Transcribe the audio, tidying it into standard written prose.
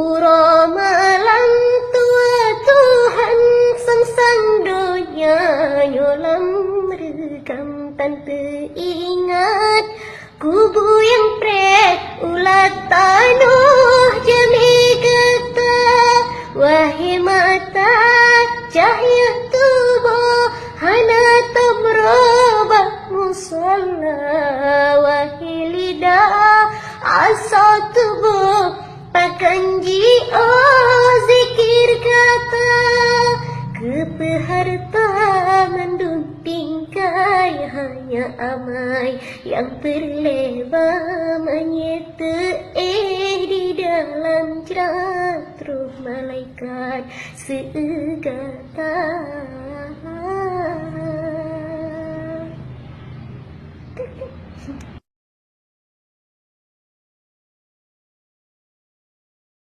Uramalang tua Tuhan sang dunia nyolam merekam tanpa ingat kubu yang prek ulat tanuh jemi kata wahai mata cahaya tubuh hana tamrobah musalla wahai lidah asal tubuh pakanji zikir kata kepeharta mendung tingkai hanya amai yang terlebar menyerta di dalam cerah malaikat segata.